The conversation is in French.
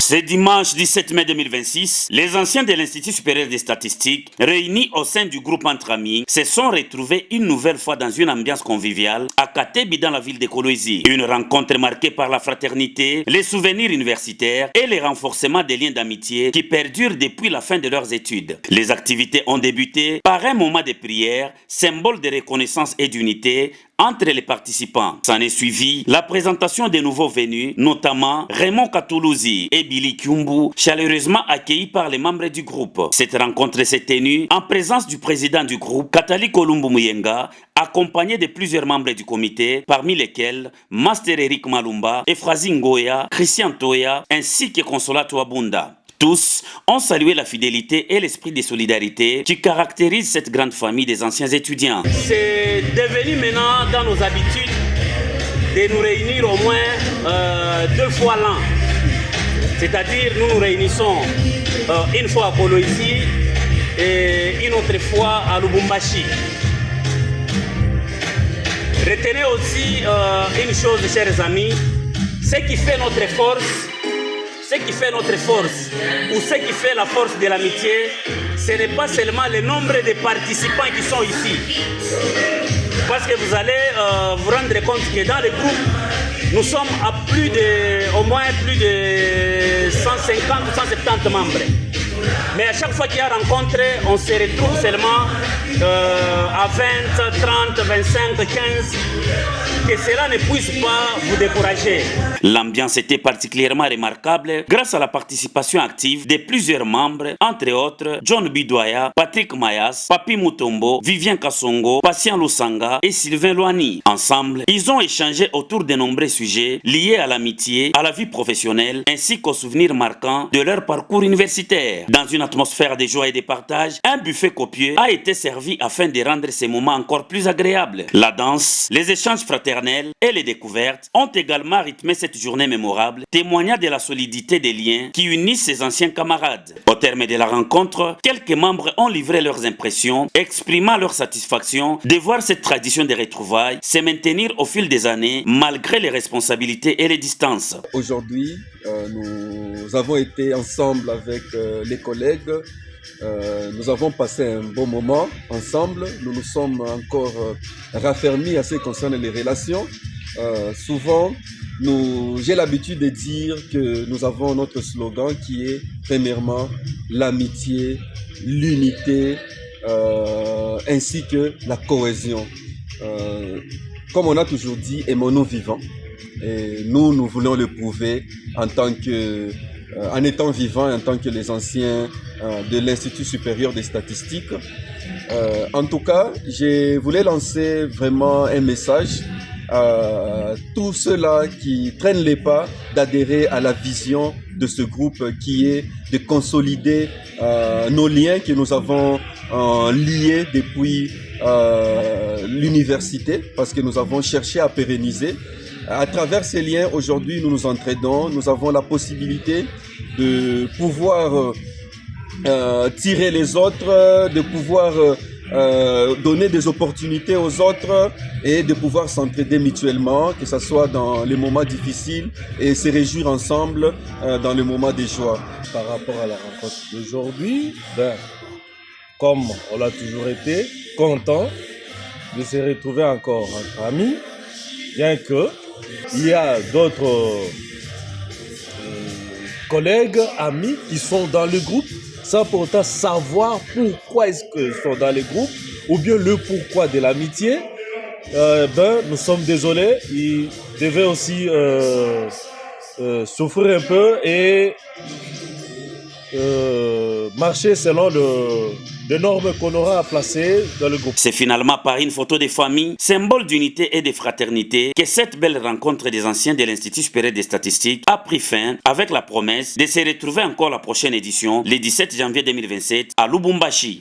Ce dimanche 17 mai 2026, les anciens de l'Institut supérieur des statistiques, réunis au sein du groupe Entre Amis, se sont retrouvés une nouvelle fois dans une ambiance conviviale à Katebi dans la ville de Kolwezi. Une rencontre marquée par la fraternité, les souvenirs universitaires et les renforcements des liens d'amitié qui perdurent depuis la fin de leurs études. Les activités ont débuté par un moment de prière, symbole de reconnaissance et d'unité entre les participants. S'en est suivi la présentation des nouveaux venus, notamment Raymond Katoulouzi et Billy Kyumbu, chaleureusement accueillis par les membres du groupe. Cette rencontre s'est tenue en présence du président du groupe, Katali Kolumbu Muyenga, accompagné de plusieurs membres du comité, parmi lesquels Master Eric Malumba, Efrazi Ngoya, Christian Toya, ainsi que Consola Touabunda. Tous ont salué la fidélité et l'esprit de solidarité qui caractérise cette grande famille des anciens étudiants. C'est devenu maintenant dans nos habitudes de nous réunir au moins 2 fois l'an. C'est-à-dire nous nous réunissons une fois à Kolwezi et une autre fois à Lubumbashi. Retenez aussi une chose, chers amis, ce qui fait notre force. Ce qui fait notre force, ou ce qui fait la force de l'amitié, ce n'est pas seulement le nombre de participants qui sont ici. Parce que vous allez vous rendre compte que dans le groupe, nous sommes à au moins plus de 150 ou 170 membres. Mais à chaque fois qu'il y a rencontre, on se retrouve seulement à 20, 30, 25, 15. Que cela ne puisse pas vous décourager. L'ambiance était particulièrement remarquable grâce à la participation active de plusieurs membres, entre autres John Bidoya, Patrick Mayas, Papi Mutombo, Vivien Kassongo, Patient Lusanga et Sylvain Loani. Ensemble, ils ont échangé autour de nombreux sujets liés à l'amitié, à la vie professionnelle, ainsi qu'aux souvenirs marquants de leur parcours universitaire. Dans une atmosphère de joie et de partage, un buffet copieux a été servi afin de rendre ces moments encore plus agréables. La danse, les échanges fraternels et les découvertes ont également rythmé cette journée mémorable, témoignant de la solidité des liens qui unissent ces anciens camarades. Au terme de la rencontre, quelques membres ont livré leurs impressions, exprimant leur satisfaction de voir cette tradition de retrouvailles se maintenir au fil des années, malgré les responsabilités et les distances. Aujourd'hui, nous avons été ensemble avec les collègues. Nous avons passé un bon moment ensemble. Nous nous sommes encore raffermis à ce qui concerne les relations. Souvent, j'ai l'habitude de dire que nous avons notre slogan qui est premièrement l'amitié, l'unité, ainsi que la cohésion. Comme on a toujours dit, aimons-nous vivants. Et nous voulons le prouver en étant vivants, en tant que les anciens de l'Institut supérieur des statistiques. En tout cas, je voulais lancer vraiment un message à tous ceux-là qui traînent les pas d'adhérer à la vision de ce groupe qui est de consolider nos liens que nous avons liés depuis l'université, parce que nous avons cherché à pérenniser. À travers ces liens, aujourd'hui, nous nous entraidons, nous avons la possibilité de pouvoir tirer les autres, de pouvoir donner des opportunités aux autres et de pouvoir s'entraider mutuellement, que ce soit dans les moments difficiles et se réjouir ensemble dans les moments de joie. Par rapport à la rencontre d'aujourd'hui, comme on l'a toujours été, content de se retrouver encore entre amis, bien que il y a d'autres collègues, amis qui sont dans le groupe sans pour autant savoir pourquoi est-ce qu'ils sont dans le groupe ou bien le pourquoi de l'amitié. Nous sommes désolés, ils devaient aussi souffrir un peu et marcher selon les normes qu'on aura à placer dans le groupe. C'est finalement par une photo de famille, symbole d'unité et de fraternité, que cette belle rencontre des anciens de l'Institut supérieur des statistiques a pris fin avec la promesse de se retrouver encore la prochaine édition, le 17 janvier 2027, à Lubumbashi.